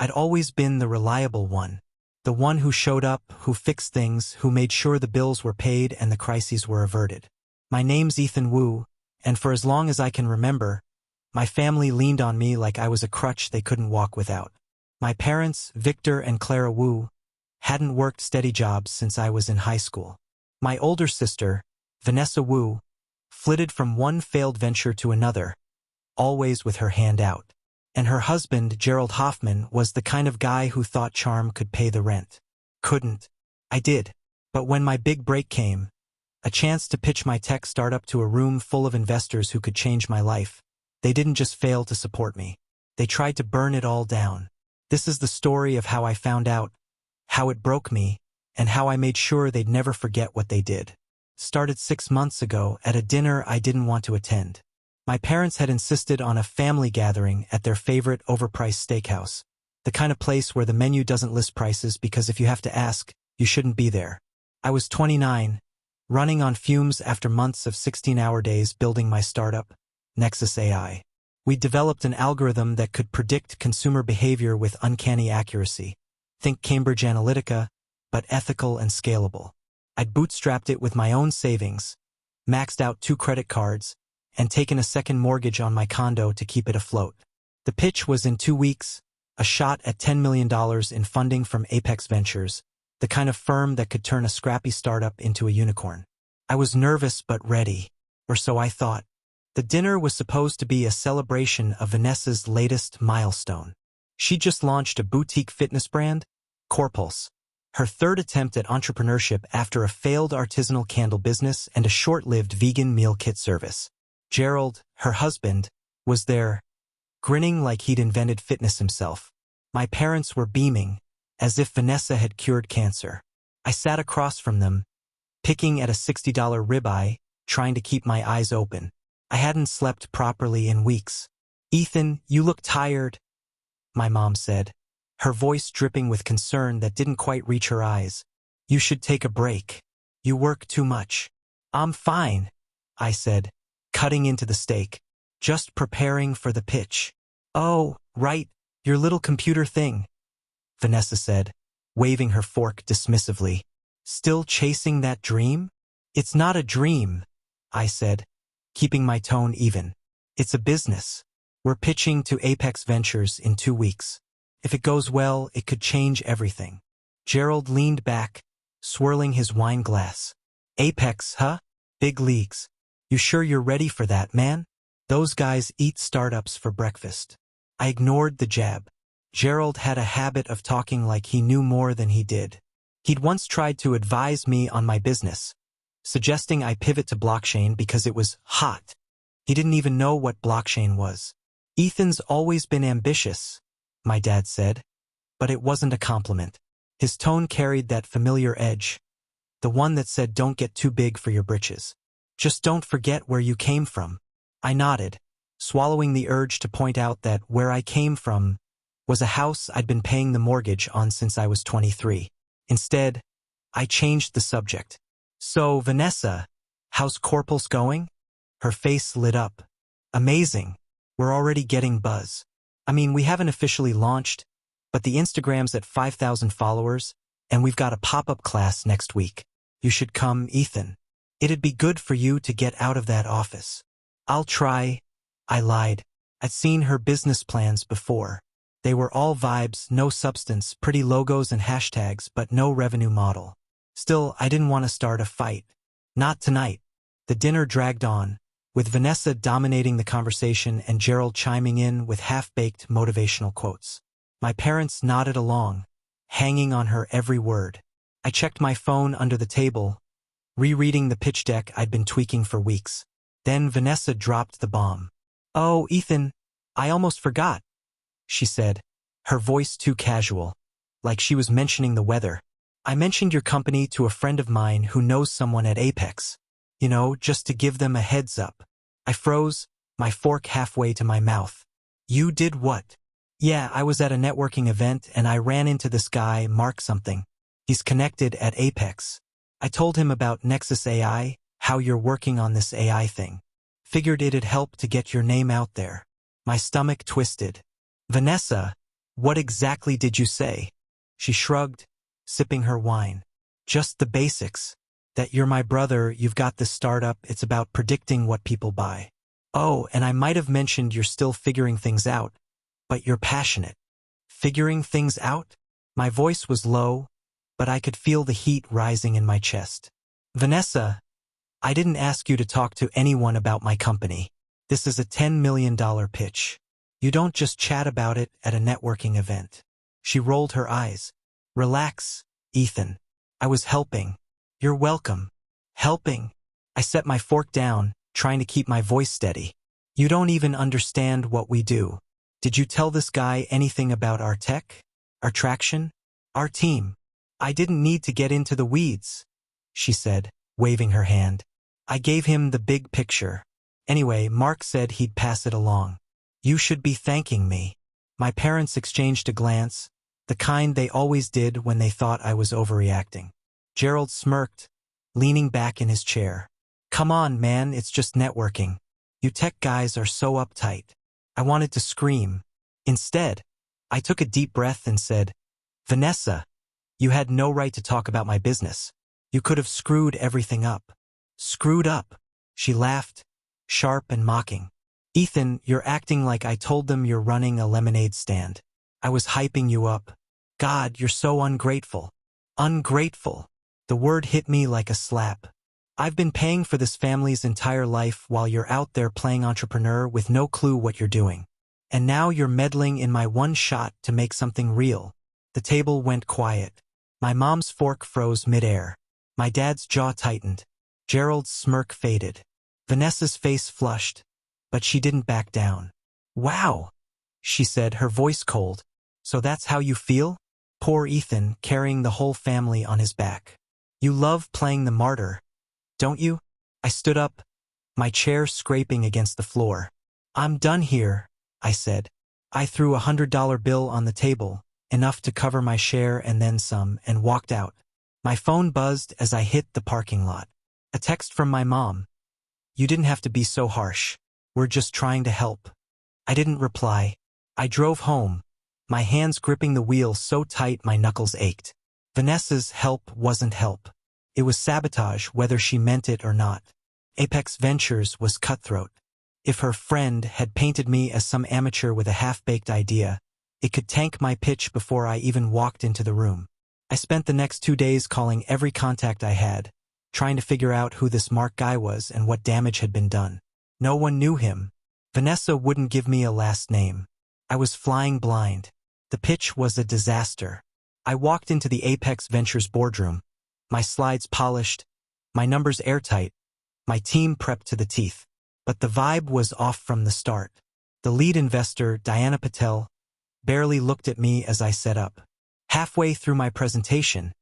I'd always been the reliable one. The one who showed up, who fixed things, who made sure the bills were paid and the crises were averted. My name's Ethan Wu, and for as long as I can remember, my family leaned on me like I was a crutch they couldn't walk without. My parents, Victor and Clara Wu, hadn't worked steady jobs since I was in high school. My older sister, Vanessa Wu, flitted from one failed venture to another, always with her hand out. And her husband, Gerald Hoffman, was the kind of guy who thought charm could pay the rent. Couldn't. I did. But when my big break came, a chance to pitch my tech startup to a room full of investors who could change my life, they didn't just fail to support me. They tried to burn it all down. This is the story of how I found out, how it broke me, and how I made sure they'd never forget what they did. Started 6 months ago at a dinner I didn't want to attend. My parents had insisted on a family gathering at their favorite overpriced steakhouse, the kind of place where the menu doesn't list prices because if you have to ask, you shouldn't be there. I was 29, running on fumes after months of 16-hour days building my startup, Nexus AI. We developed an algorithm that could predict consumer behavior with uncanny accuracy. Think Cambridge Analytica, but ethical and scalable. I'd bootstrapped it with my own savings, maxed out 2 credit cards, and taken a second mortgage on my condo to keep it afloat. The pitch was in 2 weeks, a shot at $10 million in funding from Apex Ventures, the kind of firm that could turn a scrappy startup into a unicorn. I was nervous but ready, or so I thought. The dinner was supposed to be a celebration of Vanessa's latest milestone. She just launched a boutique fitness brand, Corpulse, her third attempt at entrepreneurship after a failed artisanal candle business and a short-lived vegan meal kit service. Gerald, her husband, was there, grinning like he'd invented fitness himself. My parents were beaming, as if Vanessa had cured cancer. I sat across from them, picking at a $60 ribeye, trying to keep my eyes open. I hadn't slept properly in weeks. "Ethan, you look tired," my mom said, her voice dripping with concern that didn't quite reach her eyes. "You should take a break. You work too much." "I'm fine," I said, cutting into the steak, "just preparing for the pitch." "Oh, right, your little computer thing," Vanessa said, waving her fork dismissively. "Still chasing that dream?" "It's not a dream," I said, keeping my tone even. "It's a business. We're pitching to Apex Ventures in 2 weeks. If it goes well, it could change everything." Gerald leaned back, swirling his wine glass. "Apex, huh? Big leagues. You sure you're ready for that, man? Those guys eat startups for breakfast." I ignored the jab. Gerald had a habit of talking like he knew more than he did. He'd once tried to advise me on my business, suggesting I pivot to blockchain because it was hot. He didn't even know what blockchain was. "Ethan's always been ambitious," my dad said, but it wasn't a compliment. His tone carried that familiar edge, the one that said don't get too big for your britches. "Just don't forget where you came from." I nodded, swallowing the urge to point out that where I came from was a house I'd been paying the mortgage on since I was 23. Instead, I changed the subject. "So, Vanessa, how's Corpulse going?" Her face lit up. "Amazing. We're already getting buzz. I mean, we haven't officially launched, but the Instagram's at 5,000 followers, and we've got a pop-up class next week. You should come, Ethan. It'd be good for you to get out of that office." "I'll try," I lied. I'd seen her business plans before. They were all vibes, no substance, pretty logos and hashtags, but no revenue model. Still, I didn't want to start a fight. Not tonight. The dinner dragged on, with Vanessa dominating the conversation and Gerald chiming in with half-baked motivational quotes. My parents nodded along, hanging on her every word. I checked my phone under the table, rereading the pitch deck I'd been tweaking for weeks. Then Vanessa dropped the bomb. "Oh, Ethan, I almost forgot," she said, her voice too casual, like she was mentioning the weather. "I mentioned your company to a friend of mine who knows someone at Apex. You know, just to give them a heads up." I froze, my fork halfway to my mouth. "You did what?" "Yeah, I was at a networking event and I ran into this guy, Mark something. He's connected at Apex. I told him about Nexus AI, how you're working on this AI thing. Figured it'd help to get your name out there." My stomach twisted. "Vanessa, What exactly did you say? She shrugged, sipping her wine. Just the basics. That you're my brother, you've got this startup, it's about predicting what people buy. Oh, and I might have mentioned you're still figuring things out, but you're passionate. Figuring things out? My voice was low, but I could feel the heat rising in my chest. Vanessa, I didn't ask you to talk to anyone about my company. This is a $10 million pitch. You don't just chat about it at a networking event. She rolled her eyes. Relax, Ethan. I was helping. You're welcome. Helping. I set my fork down, trying to keep my voice steady. You don't even understand what we do. Did you tell this guy anything about our tech? Our traction? Our team? I didn't need to get into the weeds, she said, waving her hand. I gave him the big picture. Anyway, Mark said he'd pass it along. You should be thanking me. My parents exchanged a glance, the kind they always did when they thought I was overreacting. Gerald smirked, leaning back in his chair. Come on, man, it's just networking. You tech guys are so uptight. I wanted to scream. Instead, I took a deep breath and said, Vanessa, you had no right to talk about my business. You could have screwed everything up. Screwed up? She laughed, sharp and mocking. Ethan, you're acting like I told them you're running a lemonade stand. I was hyping you up. God, you're so ungrateful. Ungrateful. The word hit me like a slap. I've been paying for this family's entire life while you're out there playing entrepreneur with no clue what you're doing. And now you're meddling in my one shot to make something real. The table went quiet. My mom's fork froze midair. My dad's jaw tightened. Gerald's smirk faded. Vanessa's face flushed, but she didn't back down. Wow, she said, her voice cold. So that's how you feel? Poor Ethan, carrying the whole family on his back. You love playing the martyr, don't you? I stood up, my chair scraping against the floor. I'm done here, I said. I threw a $100 bill on the table, enough to cover my share and then some, and walked out. My phone buzzed as I hit the parking lot. A text from my mom. You didn't have to be so harsh. We're just trying to help. I didn't reply. I drove home, my hands gripping the wheel so tight my knuckles ached. Vanessa's help wasn't help. It was sabotage, whether she meant it or not. Apex Ventures was cutthroat. If her friend had painted me as some amateur with a half-baked idea, it could tank my pitch before I even walked into the room. I spent the next 2 days calling every contact I had, trying to figure out who this Mark guy was and what damage had been done. No one knew him. Vanessa wouldn't give me a last name. I was flying blind. The pitch was a disaster. I walked into the Apex Ventures boardroom, my slides polished, my numbers airtight, my team prepped to the teeth. But the vibe was off from the start. The lead investor, Diana Patel, barely looked at me as I set up. Halfway through my presentation,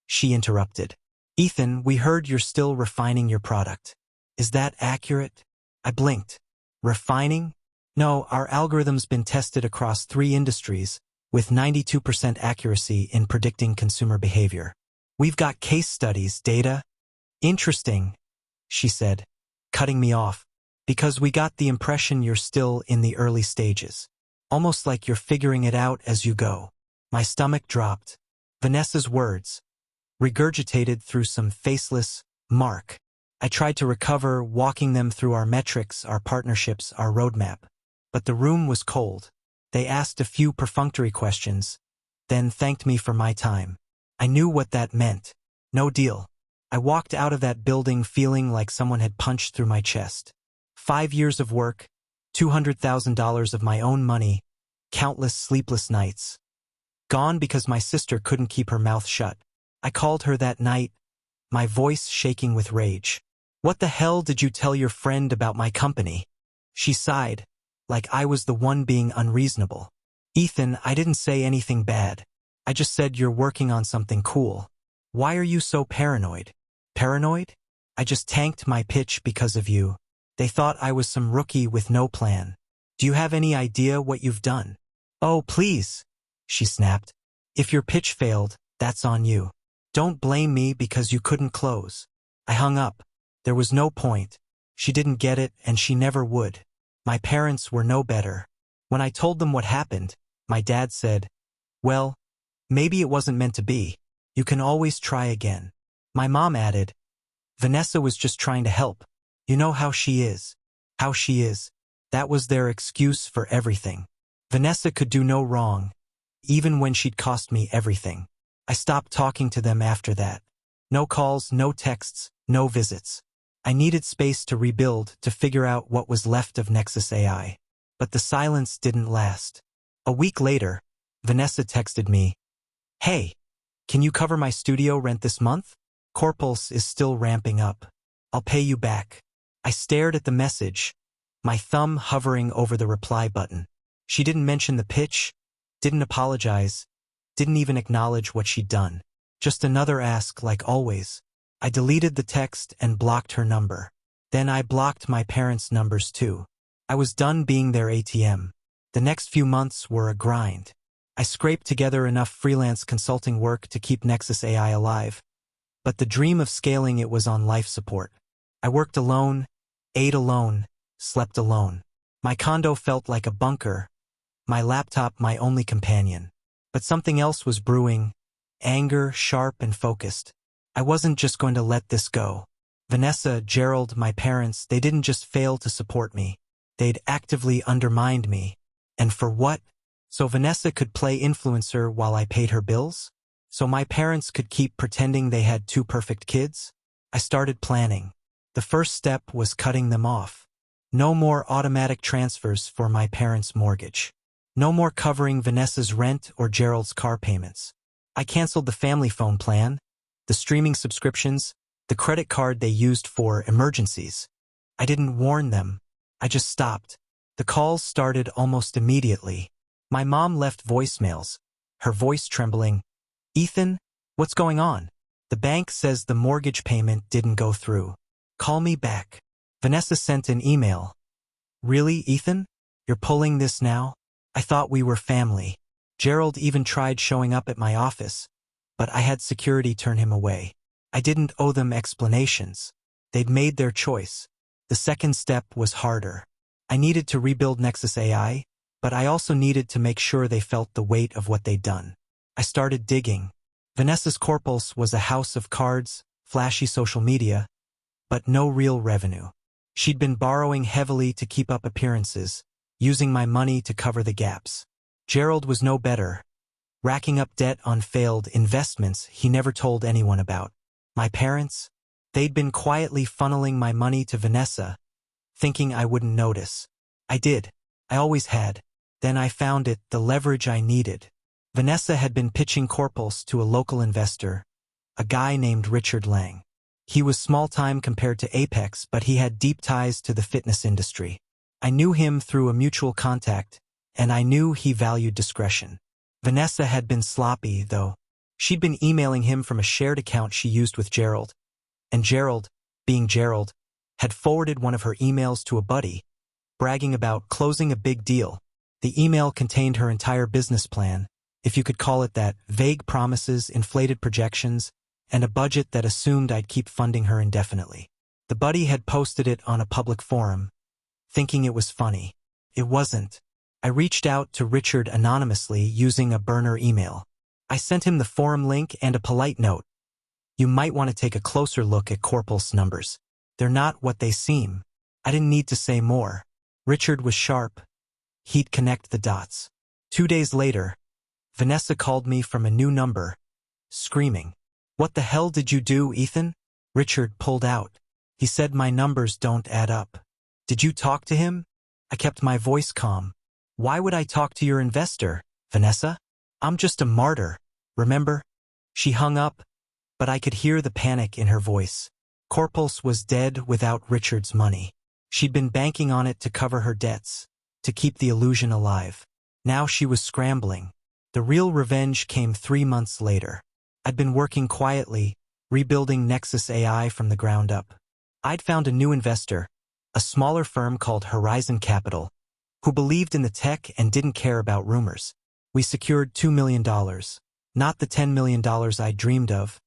she interrupted. Ethan, we heard you're still refining your product. Is that accurate? I blinked. Refining? No, our algorithm's been tested across 3 industries, with 92% accuracy in predicting consumer behavior. We've got case studies, data. Interesting, she said, cutting me off, because we got the impression you're still in the early stages. Almost like you're figuring it out as you go. My stomach dropped. Vanessa's words, regurgitated through some faceless Mark. I tried to recover, walking them through our metrics, our partnerships, our roadmap. But the room was cold. They asked a few perfunctory questions, then thanked me for my time. I knew what that meant. No deal. I walked out of that building feeling like someone had punched through my chest. 5 years of work, $200,000 of my own money, countless sleepless nights. Gone because my sister couldn't keep her mouth shut. I called her that night, my voice shaking with rage. What the hell did you tell your friend about my company? She sighed, like I was the one being unreasonable. Ethan, I didn't say anything bad. I just said you're working on something cool. Why are you so paranoid? Paranoid? I just tanked my pitch because of you. They thought I was some rookie with no plan. Do you have any idea what you've done? Oh, please, she snapped. If your pitch failed, that's on you. Don't blame me because you couldn't close. I hung up. There was no point. She didn't get it and she never would. My parents were no better. When I told them what happened, my dad said, Well, maybe it wasn't meant to be. You can always try again. My mom added, Vanessa was just trying to help. You know how she is. How she is. That was their excuse for everything. Vanessa could do no wrong, even when she'd cost me everything. I stopped talking to them after that. No calls, no texts, no visits. I needed space to rebuild, to figure out what was left of Nexus AI. But the silence didn't last. A week later, Vanessa texted me, Hey, can you cover my studio rent this month? Corpulse is still ramping up. I'll pay you back. I stared at the message, my thumb hovering over the reply button. She didn't mention the pitch, didn't apologize, didn't even acknowledge what she'd done. Just another ask like always. I deleted the text and blocked her number. Then I blocked my parents' numbers too. I was done being their ATM. The next few months were a grind. I scraped together enough freelance consulting work to keep Nexus AI alive, but the dream of scaling it was on life support. I worked alone, ate alone, slept alone. My condo felt like a bunker, my laptop my only companion. But something else was brewing, anger, sharp and focused. I wasn't just going to let this go. Vanessa, Gerald, my parents, they didn't just fail to support me. They'd actively undermined me. And for what? So Vanessa could play influencer while I paid her bills? So my parents could keep pretending they had two perfect kids? I started planning. The first step was cutting them off. No more automatic transfers for my parents' mortgage. No more covering Vanessa's rent or Gerald's car payments. I canceled the family phone plan, the streaming subscriptions, the credit card they used for emergencies. I didn't warn them. I just stopped. The calls started almost immediately. My mom left voicemails, her voice trembling. Ethan, what's going on? The bank says the mortgage payment didn't go through. Call me back. Vanessa sent an email. Really, Ethan? You're pulling this now? I thought we were family. Gerald even tried showing up at my office, but I had security turn him away. I didn't owe them explanations. They'd made their choice. The second step was harder. I needed to rebuild Nexus AI, but I also needed to make sure they felt the weight of what they'd done. I started digging. Vanessa's Corpulse was a house of cards, flashy social media, but no real revenue. She'd been borrowing heavily to keep up appearances, using my money to cover the gaps. Gerald was no better, racking up debt on failed investments he never told anyone about. My parents? They'd been quietly funneling my money to Vanessa, thinking I wouldn't notice. I did. I always had. Then I found it, the leverage I needed. Vanessa had been pitching Corpulse to a local investor, a guy named Richard Lang. He was small-time compared to Apex, but he had deep ties to the fitness industry. I knew him through a mutual contact, and I knew he valued discretion. Vanessa had been sloppy, though. She'd been emailing him from a shared account she used with Gerald, and Gerald, being Gerald, had forwarded one of her emails to a buddy, bragging about closing a big deal. The email contained her entire business plan, if you could call it that, vague promises, inflated projections, and a budget that assumed I'd keep funding her indefinitely. The buddy had posted it on a public forum, thinking it was funny. It wasn't. I reached out to Richard anonymously using a burner email. I sent him the forum link and a polite note. You might want to take a closer look at Corpulse numbers. They're not what they seem. I didn't need to say more. Richard was sharp. He'd connect the dots. 2 days later, Vanessa called me from a new number, screaming. What the hell did you do, Ethan? Richard pulled out. He said my numbers don't add up. Did you talk to him? I kept my voice calm. Why would I talk to your investor, Vanessa? I'm just a martyr, remember? She hung up, but I could hear the panic in her voice. Corpulse was dead without Richard's money. She'd been banking on it to cover her debts, to keep the illusion alive. Now she was scrambling. The real revenge came 3 months later. I'd been working quietly, rebuilding Nexus AI from the ground up. I'd found a new investor, a smaller firm called Horizon Capital, who believed in the tech and didn't care about rumors. We secured $2 million, not the $10 million I dreamed of,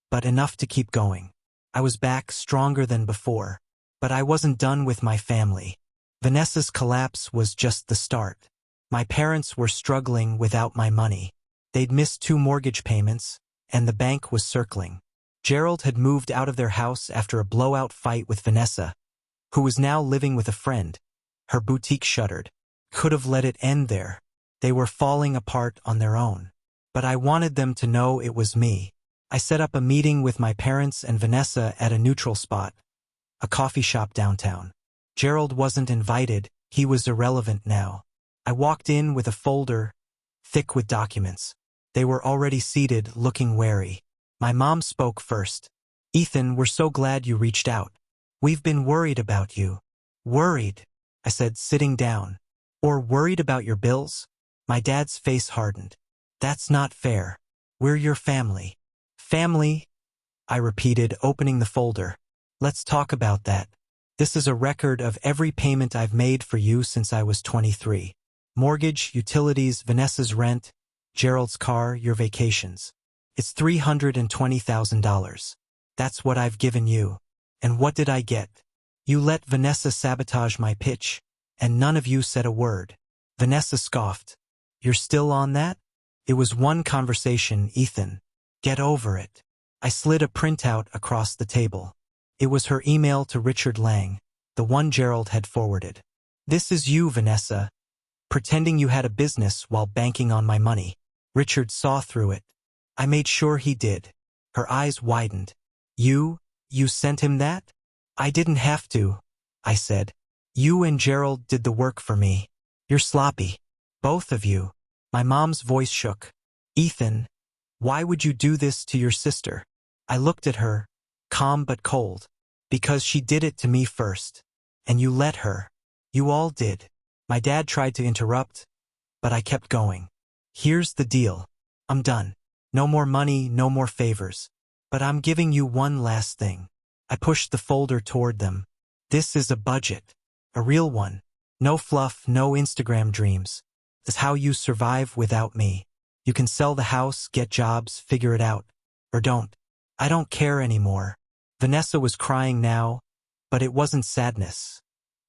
but enough to keep going. I was back stronger than before, but I wasn't done with my family. Vanessa's collapse was just the start. My parents were struggling without my money. They'd missed 2 mortgage payments, and the bank was circling. Gerald had moved out of their house after a blowout fight with Vanessa, who was now living with a friend. Her boutique shuttered. Could have let it end there. They were falling apart on their own. But I wanted them to know it was me. I set up a meeting with my parents and Vanessa at a neutral spot, a coffee shop downtown. Gerald wasn't invited, he was irrelevant now. I walked in with a folder, thick with documents. They were already seated, looking wary. My mom spoke first. "Ethan, we're so glad you reached out. We've been worried about you." "Worried?" I said, sitting down. "Or worried about your bills?" My dad's face hardened. "That's not fair. We're your family." "Family?" I repeated, opening the folder. "Let's talk about that. This is a record of every payment I've made for you since I was 23. Mortgage, utilities, Vanessa's rent, Gerald's car, your vacations. It's $320,000. That's what I've given you. And what did I get? You let Vanessa sabotage my pitch, and none of you said a word." Vanessa scoffed. "You're still on that? It was one conversation, Ethan. Get over it." I slid a printout across the table. It was her email to Richard Lang, the one Gerald had forwarded. "This is you, Vanessa, pretending you had a business while banking on my money." Richard saw through it. I made sure he did. Her eyes widened. You sent him that?" "I didn't have to," I said. "You and Gerald did the work for me. You're sloppy. Both of you." My mom's voice shook. "Ethan, why would you do this to your sister?" I looked at her, calm but cold. "Because she did it to me first. And you let her. You all did." My dad tried to interrupt, but I kept going. "Here's the deal. I'm done. No more money, no more favors. But I'm giving you one last thing." I pushed the folder toward them. "This is a budget. A real one. No fluff, no Instagram dreams. This is how you survive without me. You can sell the house, get jobs, figure it out. Or don't. I don't care anymore." Vanessa was crying now, but it wasn't sadness.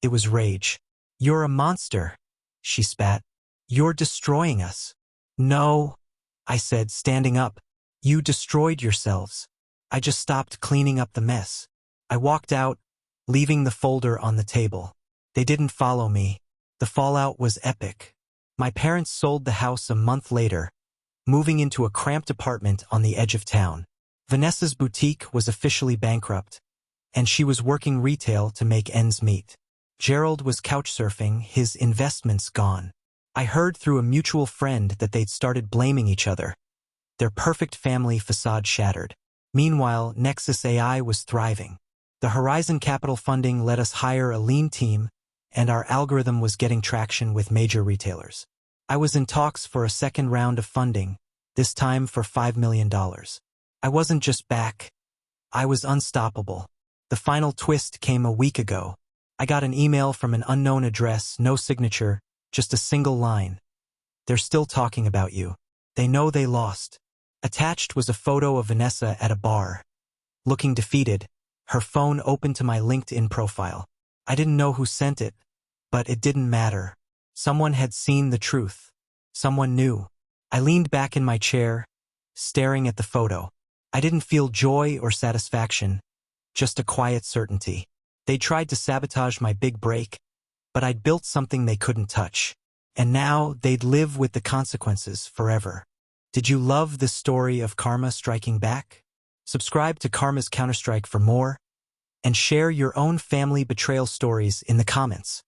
It was rage. "You're a monster," she spat. "You're destroying us." "No," I said, standing up. "You destroyed yourselves. I just stopped cleaning up the mess." I walked out, leaving the folder on the table. They didn't follow me. The fallout was epic. My parents sold the house a month later, moving into a cramped apartment on the edge of town. Vanessa's boutique was officially bankrupt, and she was working retail to make ends meet. Gerald was couchsurfing, his investments gone. I heard through a mutual friend that they'd started blaming each other. Their perfect family facade shattered. Meanwhile, Nexus AI was thriving. The Horizon Capital funding let us hire a lean team, and our algorithm was getting traction with major retailers. I was in talks for a second round of funding, this time for $5 million. I wasn't just back. I was unstoppable. The final twist came a week ago. I got an email from an unknown address, no signature, just a single line. "They're still talking about you. They know they lost." Attached was a photo of Vanessa at a bar. Looking defeated, her phone opened to my LinkedIn profile. I didn't know who sent it, but it didn't matter. Someone had seen the truth. Someone knew. I leaned back in my chair, staring at the photo. I didn't feel joy or satisfaction, just a quiet certainty. They tried to sabotage my big break, but I'd built something they couldn't touch. And now they'd live with the consequences forever. Did you love this story of karma striking back? Subscribe to Karma's Counterstrike for more, and share your own family betrayal stories in the comments.